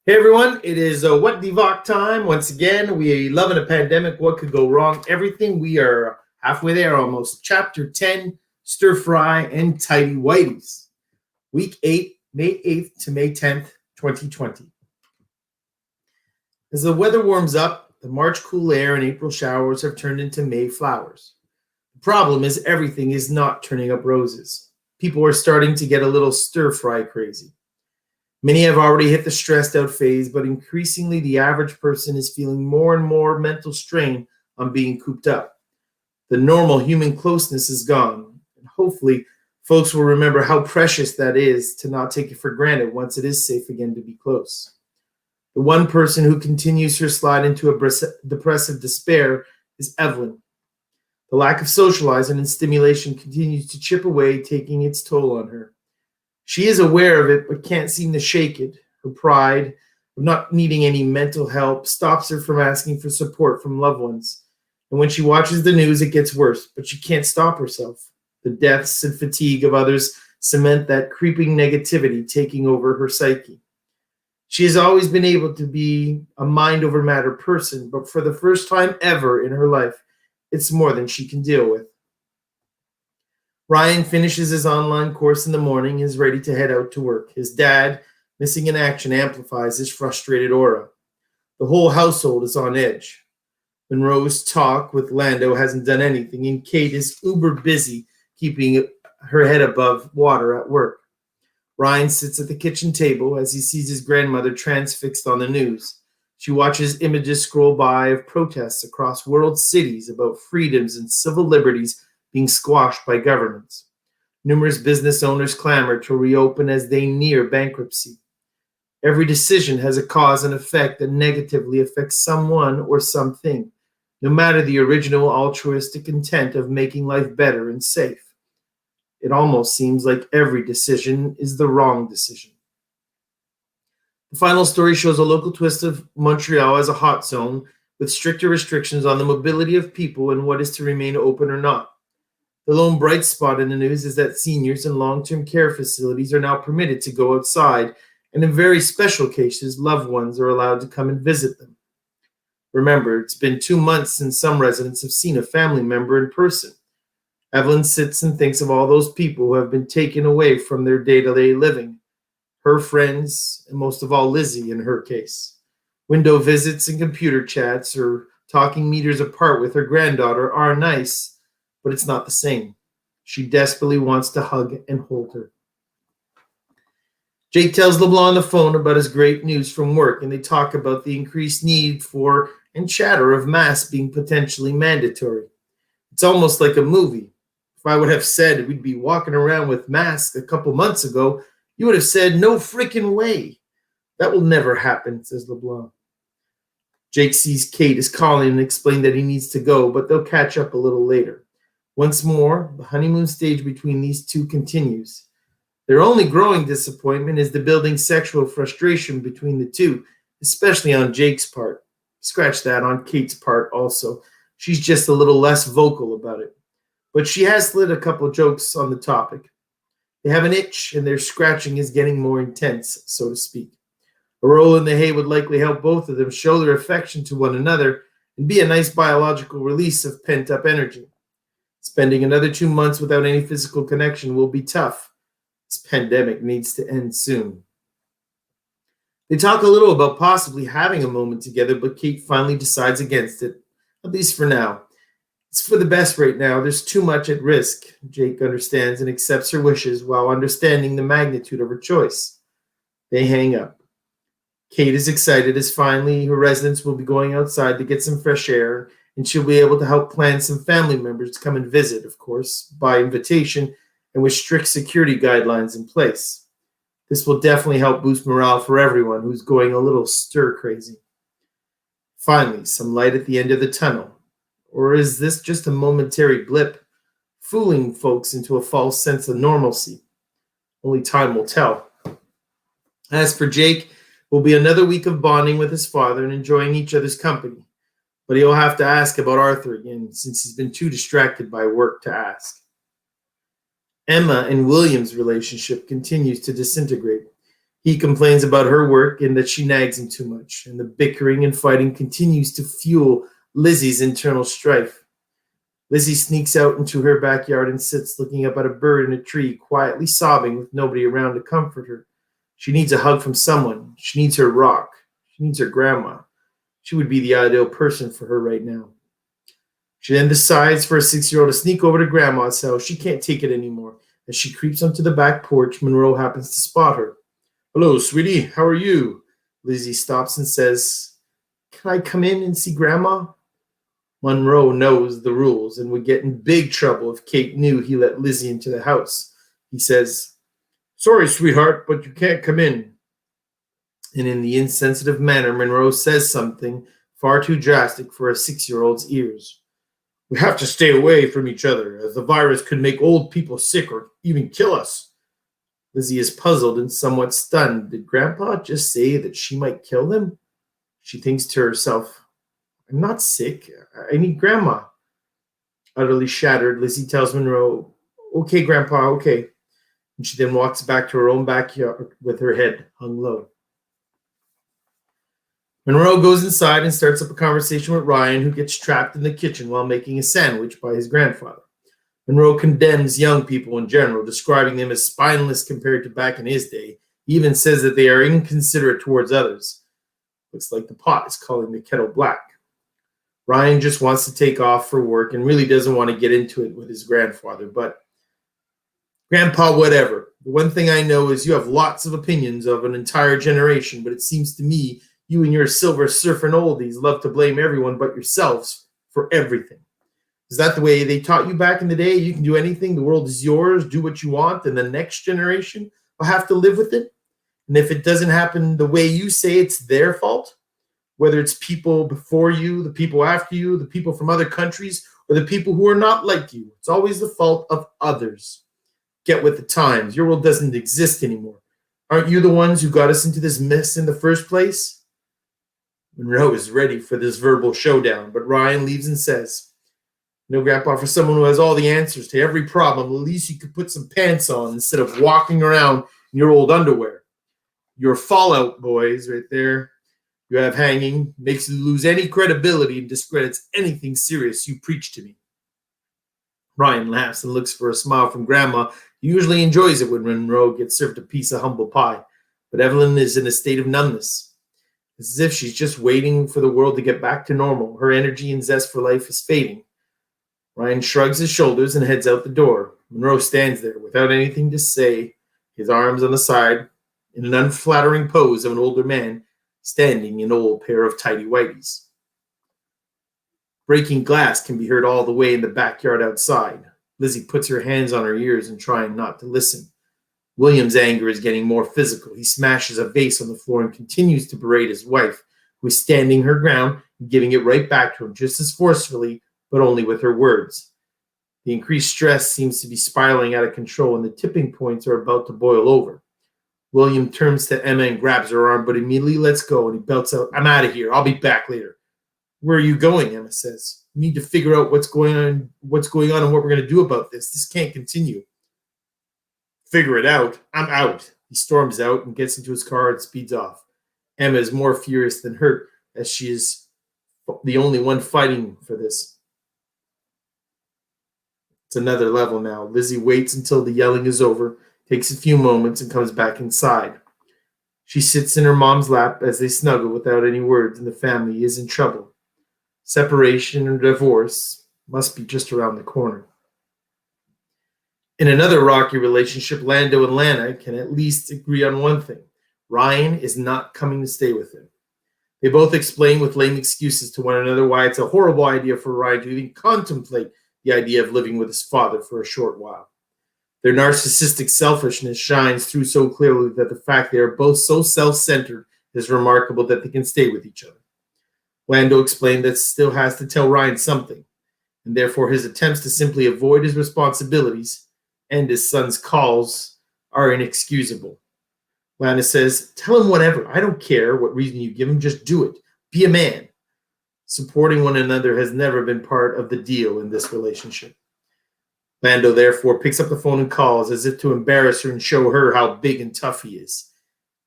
Hey everyone, it is what DIVOC time. Once again, we love in a pandemic. What could go wrong? Everything. We are halfway there almost. Chapter 10, Stir Fry and Tighty-Wighties. Week 8, May 8th to May 10th, 2020. As the weather warms up, the March cool air and April showers have turned into May flowers. The problem is everything is not turning up roses. People are starting to get a little stir-fry crazy. Many have already hit the stressed out phase, but increasingly the average person is feeling more and more mental strain on being cooped up. The normal human closeness is gone, and hopefully folks will remember how precious that is to not take it for granted once it is safe again to be close. The one person who continues her slide into a depressive despair is Evelyn. The lack of socializing and stimulation continues to chip away, taking its toll on her. She is aware of it, but can't seem to shake it. Her pride of not needing any mental help stops her from asking for support from loved ones. And when she watches the news, it gets worse, but she can't stop herself. The deaths and fatigue of others cement that creeping negativity taking over her psyche. She has always been able to be a mind over matter person, but for the first time ever in her life, it's more than she can deal with. Ryan finishes his online course in the morning and is ready to head out to work. His dad, missing in action, amplifies his frustrated aura. The whole household is on edge. Monroe's talk with Lando hasn't done anything, and Kate is uber busy keeping her head above water at work. Ryan sits at the kitchen table as he sees his grandmother transfixed on the news. She watches images scroll by of protests across world cities about freedoms and civil liberties being squashed by governments. Numerous business owners clamor to reopen as they near bankruptcy. Every decision has a cause and effect that negatively affects someone or something, no matter the original altruistic intent of making life better and safe. It almost seems like every decision is the wrong decision. The final story shows a local twist of Montreal as a hot zone with stricter restrictions on the mobility of people and what is to remain open or not. The lone bright spot in the news is that seniors in long-term care facilities are now permitted to go outside, and in very special cases, loved ones are allowed to come and visit them. Remember, it's been 2 months since some residents have seen a family member in person. Evelyn sits and thinks of all those people who have been taken away from their day-to-day living. Her friends, and most of all Lizzie in her case. Window visits and computer chats or talking meters apart with her granddaughter are nice, but it's not the same. She desperately wants to hug and hold her. Jake tells LeBlanc on the phone about his great news from work, and they talk about the increased need for and chatter of masks being potentially mandatory. It's almost like a movie. If I would have said we'd be walking around with masks a couple months ago, you would have said, no freaking way. That will never happen, says LeBlanc. Jake sees Kate is calling and explains that he needs to go, but they'll catch up a little later. Once more, the honeymoon stage between these two continues. Their only growing disappointment is the building sexual frustration between the two, especially on Jake's part. Scratch that, on Kate's part also. She's just a little less vocal about it. But she has slid a couple jokes on the topic. They have an itch, and their scratching is getting more intense, so to speak. A roll in the hay would likely help both of them show their affection to one another and be a nice biological release of pent-up energy. Spending another 2 months without any physical connection will be tough. This pandemic needs to end soon. They talk a little about possibly having a moment together, but Kate finally decides against it, at least for now. It's for the best right now. There's too much at risk. Jake understands and accepts her wishes while understanding the magnitude of her choice. They hang up. Kate is excited as finally her residents will be going outside to get some fresh air, and she'll be able to help plan some family members to come and visit, of course, by invitation and with strict security guidelines in place. This will definitely help boost morale for everyone who's going a little stir-crazy. Finally, some light at the end of the tunnel. Or is this just a momentary blip, fooling folks into a false sense of normalcy? Only time will tell. As for Jake, it will be another week of bonding with his father and enjoying each other's company. But he'll have to ask about Arthur again, since he's been too distracted by work to ask. Emma and William's relationship continues to disintegrate. He complains about her work and that she nags him too much, and the bickering and fighting continues to fuel Lizzie's internal strife. Lizzie sneaks out into her backyard and sits looking up at a bird in a tree, quietly sobbing with nobody around to comfort her. She needs a hug from someone. She needs her rock. She needs her grandma. She would be the ideal person for her right now. She then decides for a 6-year-old to sneak over to Grandma's house. She can't take it anymore. As she creeps onto the back porch, Monroe happens to spot her. "Hello, sweetie. How are you?" Lizzie stops and says, "Can I come in and see Grandma?" Monroe knows the rules and would get in big trouble if Kate knew he let Lizzie into the house. He says, "Sorry, sweetheart, but you can't come in." And in the insensitive manner, Monroe says something far too drastic for a 6-year-old's ears. "We have to stay away from each other, as the virus could make old people sick or even kill us." Lizzie is puzzled and somewhat stunned. Did Grandpa just say that she might kill them? She thinks to herself, "I'm not sick. I need Grandma." Utterly shattered, Lizzie tells Monroe, "Okay, Grandpa, okay." And she then walks back to her own backyard with her head hung low. Monroe goes inside and starts up a conversation with Ryan, who gets trapped in the kitchen while making a sandwich by his grandfather. Monroe condemns young people in general, describing them as spineless compared to back in his day. He even says that they are inconsiderate towards others. Looks like the pot is calling the kettle black. Ryan just wants to take off for work and really doesn't want to get into it with his grandfather. But, Grandpa, whatever. The one thing I know is you have lots of opinions of an entire generation, but it seems to me you and your silver surfing oldies love to blame everyone but yourselves for everything. Is that the way they taught you back in the day? You can do anything, the world is yours, do what you want, and the next generation will have to live with it? And if it doesn't happen the way you say, it's their fault? Whether it's people before you, the people after you, the people from other countries, or the people who are not like you, it's always the fault of others. Get with the times. Your world doesn't exist anymore. Aren't you the ones who got us into this mess in the first place? Monroe is ready for this verbal showdown, but Ryan leaves and says, "No, Grandpa, for someone who has all the answers to every problem, at least you could put some pants on instead of walking around in your old underwear. Your fallout, boys, right there, you have hanging, makes you lose any credibility and discredits anything serious you preach to me." Ryan laughs and looks for a smile from Grandma. He usually enjoys it when Monroe gets served a piece of humble pie, but Evelyn is in a state of numbness. It's as if she's just waiting for the world to get back to normal. Her energy and zest for life is fading. Ryan shrugs his shoulders and heads out the door. Monroe stands there without anything to say, his arms on the side, in an unflattering pose of an older man standing in an old pair of tighty-wighties. Breaking glass can be heard all the way in the backyard outside. Lizzie puts her hands on her ears and trying not to listen. William's anger is getting more physical. He smashes a vase on the floor and continues to berate his wife, who is standing her ground and giving it right back to him just as forcefully, but only with her words. The increased stress seems to be spiraling out of control, and the tipping points are about to boil over. William turns to Emma and grabs her arm, but immediately lets go, and he belts out, "I'm out of here. I'll be back later." "Where are you going?" Emma says. "We need to figure out what's going on and what we're going to do about this. This can't continue." "Figure it out. I'm out." He storms out and gets into his car and speeds off. Emma is more furious than hurt, as she is the only one fighting for this. It's another level now. Lizzie waits until the yelling is over, takes a few moments, and comes back inside. She sits in her mom's lap as they snuggle without any words, and the family is in trouble. Separation or divorce must be just around the corner. In another rocky relationship, Lando and Lana can at least agree on one thing. Ryan is not coming to stay with them. They both explain with lame excuses to one another why it's a horrible idea for Ryan to even contemplate the idea of living with his father for a short while. Their narcissistic selfishness shines through so clearly that the fact they are both so self-centered is remarkable that they can stay with each other. Lando explained that still has to tell Ryan something, and therefore his attempts to simply avoid his responsibilities and his son's calls are inexcusable. Lana says, "Tell him whatever. I don't care what reason you give him. Just do it. Be a man." Supporting one another has never been part of the deal in this relationship. Lando therefore picks up the phone and calls as if to embarrass her and show her how big and tough he is.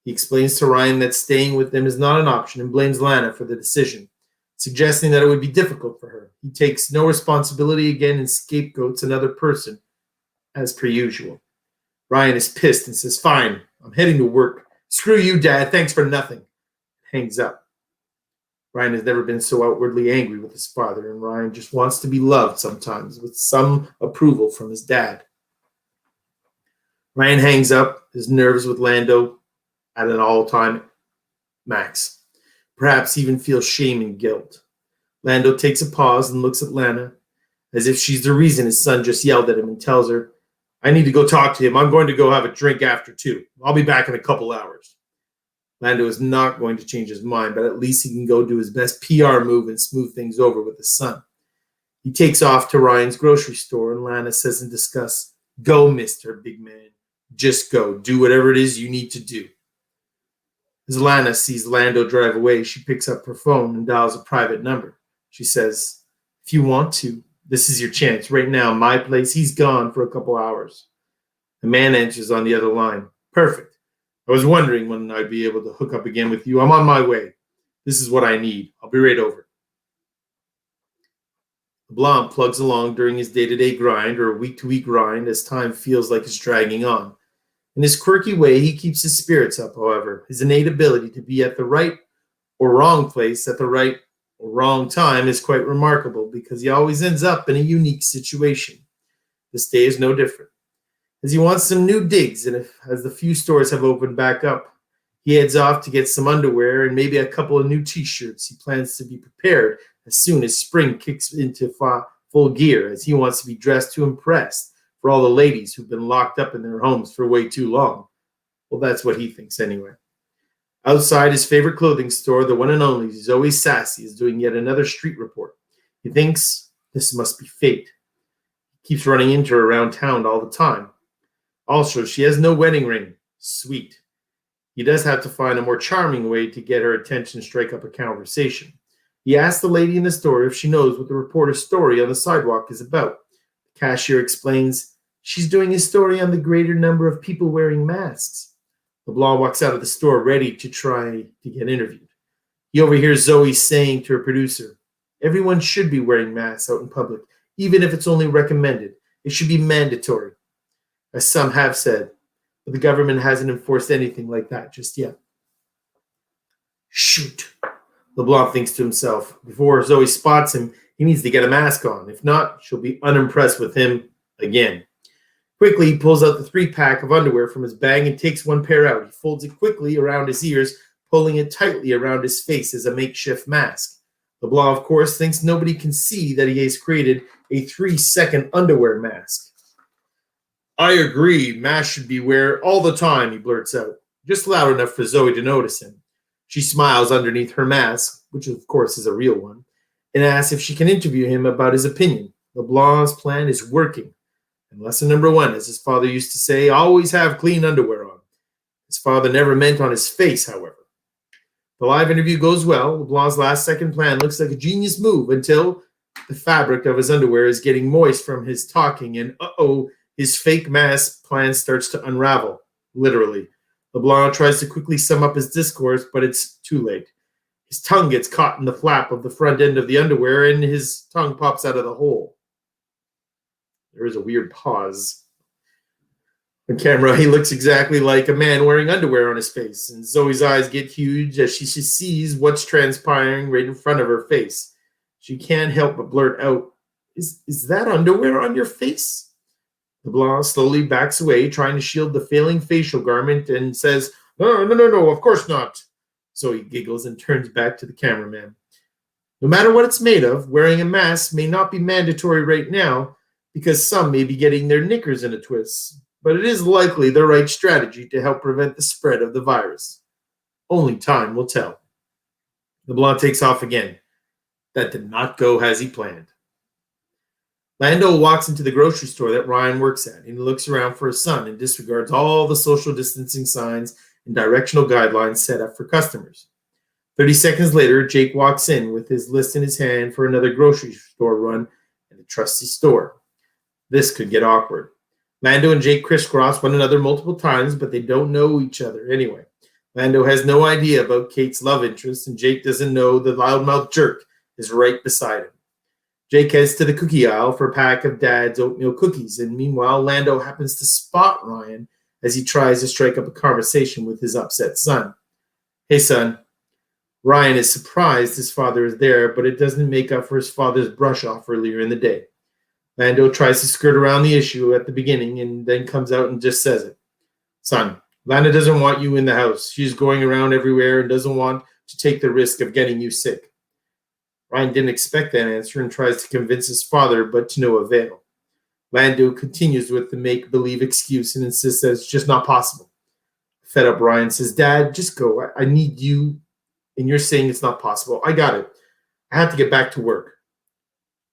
He explains to Ryan that staying with them is not an option and blames Lana for the decision, suggesting that it would be difficult for her. He takes no responsibility again and scapegoats another person, as per usual. Ryan is pissed and says, "Fine, I'm heading to work. Screw you, Dad. Thanks for nothing." Hangs up. Ryan has never been so outwardly angry with his father, and Ryan just wants to be loved sometimes with some approval from his dad. Ryan hangs up, his nerves with Lando at an all-time max. Perhaps even feels shame and guilt. Lando takes a pause and looks at Lana as if she's the reason his son just yelled at him and tells her, "I need to go talk to him. I'm going to go have a drink after 2. I'll be back in a couple hours." Lando is not going to change his mind, but at least he can go do his best PR move and smooth things over with his son. He takes off to Ryan's grocery store, and Lana says in disgust, "Go, Mr. Big Man. Just go. Do whatever it is you need to do." As Lana sees Lando drive away, she picks up her phone and dials a private number. She says, "If you want to, this is your chance. Right now, my place, he's gone for a couple hours." The man answers on the other line. "Perfect. I was wondering when I'd be able to hook up again with you. I'm on my way. This is what I need. I'll be right over." LeBlanc plugs along during his day-to-day grind or week-to-week grind as time feels like it's dragging on. In his quirky way, he keeps his spirits up, however. His innate ability to be at the right or wrong place at the right or wrong time is quite remarkable because he always ends up in a unique situation. This day is no different. As he wants some new digs, and as the few stores have opened back up, he heads off to get some underwear and maybe a couple of new t-shirts. He plans to be prepared as soon as spring kicks into full gear, as he wants to be dressed to impress for all the ladies who've been locked up in their homes for way too long. Well, that's what he thinks anyway. Outside his favorite clothing store, the one and only Zoe Sassy is doing yet another street report. He thinks this must be fate. He keeps running into her around town all the time. Also, she has no wedding ring. Sweet. He does have to find a more charming way to get her attention and strike up a conversation. He asks the lady in the store if she knows what the reporter's story on the sidewalk is about. The cashier explains she's doing a story on the greater number of people wearing masks. LeBlanc walks out of the store ready to try to get interviewed. He overhears Zoe saying to her producer, "Everyone should be wearing masks out in public, even if it's only recommended. It should be mandatory." As some have said, but the government hasn't enforced anything like that just yet. Shoot, LeBlanc thinks to himself. Before Zoe spots him, he needs to get a mask on. If not, she'll be unimpressed with him again. Quickly, he pulls out the 3-pack of underwear from his bag and takes one pair out. He folds it quickly around his ears, pulling it tightly around his face as a makeshift mask. LeBlanc, of course, thinks nobody can see that he has created a 3-second underwear mask. "I agree, masks should be worn all the time," he blurts out, just loud enough for Zoe to notice him. She smiles underneath her mask, which of course is a real one, and asks if she can interview him about his opinion. LeBlanc's plan is working. And lesson number 1, as his father used to say, always have clean underwear on. His father never meant on his face, however. The live interview goes well. LeBlanc's last-second plan looks like a genius move until the fabric of his underwear is getting moist from his talking, and his fake mask plan starts to unravel, literally. LeBlanc tries to quickly sum up his discourse, but it's too late. His tongue gets caught in the flap of the front end of the underwear, and his tongue pops out of the hole. There is a weird pause. On camera, he looks exactly like a man wearing underwear on his face, and Zoe's eyes get huge as she sees what's transpiring right in front of her face. She can't help but blurt out, Is that underwear on your face?" LeBlanc slowly backs away, trying to shield the failing facial garment, and says, No, of course not." Zoe giggles and turns back to the cameraman. "No matter what it's made of, wearing a mask may not be mandatory right now because some may be getting their knickers in a twist, but it is likely the right strategy to help prevent the spread of the virus. Only time will tell." LeBlanc takes off again. That did not go as he planned. Lando walks into the grocery store that Ryan works at, and he looks around for his son and disregards all the social distancing signs and directional guidelines set up for customers. 30 seconds later, Jake walks in with his list in his hand for another grocery store run at a trusty store. This could get awkward. Lando and Jake crisscross one another multiple times, but they don't know each other anyway. Lando has no idea about Kate's love interest, and Jake doesn't know the loudmouth jerk is right beside him. Jake heads to the cookie aisle for a pack of Dad's oatmeal cookies, and meanwhile, Lando happens to spot Ryan as he tries to strike up a conversation with his upset son. Hey, son. Ryan is surprised his father is there, but it doesn't make up for his father's brush-off earlier in the day. Lando tries to skirt around the issue at the beginning and then comes out and just says it. Son, Lana doesn't want you in the house. She's going around everywhere and doesn't want to take the risk of getting you sick. Ryan didn't expect that answer and tries to convince his father, but to no avail. Lando continues with the make-believe excuse and insists that it's just not possible. Fed up, Ryan says, Dad, just go. I need you, and you're saying it's not possible. I got it. I have to get back to work.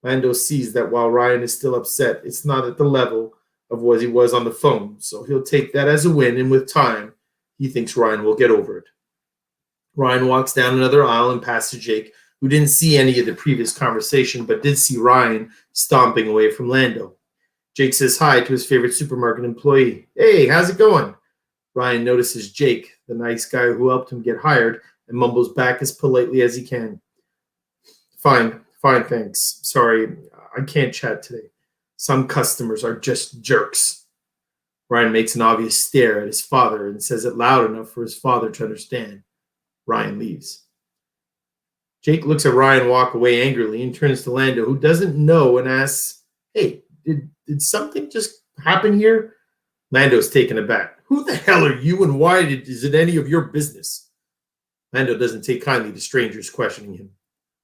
Lando sees that while Ryan is still upset, it's not at the level of what he was on the phone, so he'll take that as a win, and with time, he thinks Ryan will get over it. Ryan walks down another aisle and passes Jake, who didn't see any of the previous conversation, but did see Ryan stomping away from Lando. Jake says hi to his favorite supermarket employee. Hey, how's it going? Ryan notices Jake, the nice guy who helped him get hired, and mumbles back as politely as he can. Fine, thanks. Sorry, I can't chat today. Some customers are just jerks. Ryan makes an obvious stare at his father and says it loud enough for his father to understand. Ryan leaves. Jake looks at Ryan walk away angrily and turns to Lando, who doesn't know, and asks, Hey, did something just happen here? Lando's taken aback. Who the hell are you, and why is it any of your business? Lando doesn't take kindly to strangers questioning him.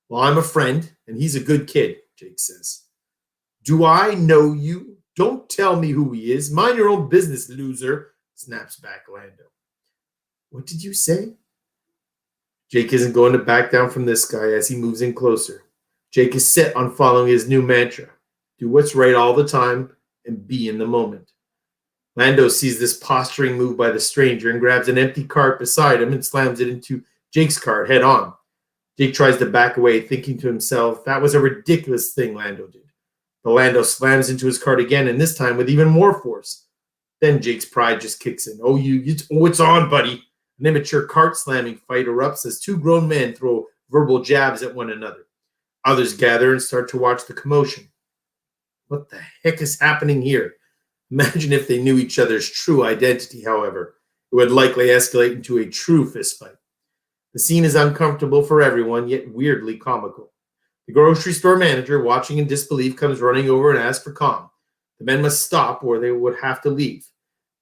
Well, I'm a friend, and he's a good kid, Jake says. Do I know you? Don't tell me who he is. Mind your own business, loser, snaps back Lando. What did you say? Jake isn't going to back down from this guy as he moves in closer. Jake is set on following his new mantra. Do what's right all the time and be in the moment. Lando sees this posturing move by the stranger and grabs an empty cart beside him and slams it into Jake's cart head on. Jake tries to back away, thinking to himself, that was a ridiculous thing Lando did. But Lando slams into his cart again, and this time with even more force. Then Jake's pride just kicks in. It's on, buddy. An immature cart slamming fight erupts as two grown men throw verbal jabs at one another. Others gather and start to watch the commotion. What the heck is happening here? Imagine if they knew each other's true identity, however. It would likely escalate into a true fistfight. The scene is uncomfortable for everyone, yet weirdly comical. The grocery store manager, watching in disbelief, comes running over and asks for calm. The men must stop or they would have to leave.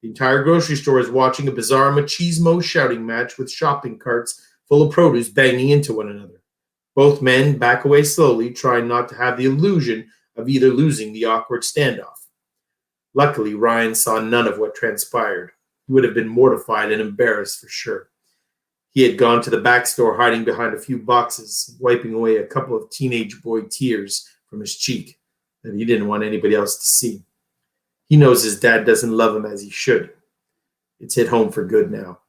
The entire grocery store is watching a bizarre machismo shouting match with shopping carts full of produce banging into one another. Both men back away slowly, trying not to have the illusion of either losing the awkward standoff. Luckily, Ryan saw none of what transpired. He would have been mortified and embarrassed for sure. He had gone to the back store, hiding behind a few boxes, wiping away a couple of teenage boy tears from his cheek that he didn't want anybody else to see. He knows his dad doesn't love him as he should. It's hit home for good now.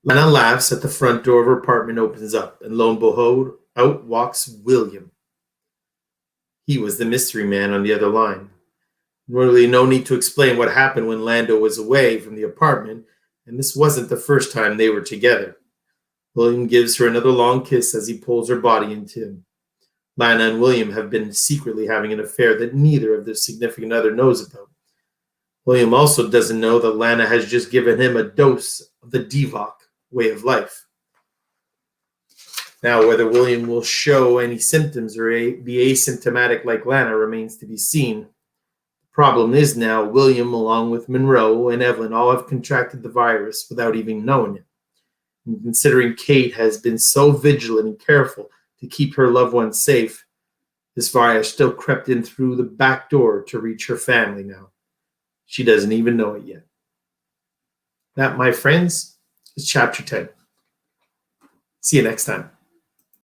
Lana laughs at the front door of her apartment opens up, and lo and behold, out walks William. He was the mystery man on the other line. Really, no need to explain what happened when Lando was away from the apartment, and this wasn't the first time they were together. William gives her another long kiss as he pulls her body into him. Lana and William have been secretly having an affair that neither of their significant other knows about. William also doesn't know that Lana has just given him a dose of the DIVOC way of life. Now, whether William will show any symptoms or be asymptomatic like Lana remains to be seen. The problem is now William, along with Monroe and Evelyn, all have contracted the virus without even knowing it. And considering Kate has been so vigilant and careful to keep her loved ones safe, this virus still crept in through the back door to reach her family now. She doesn't even know it yet. That, my friends, is Chapter 10. See you next time.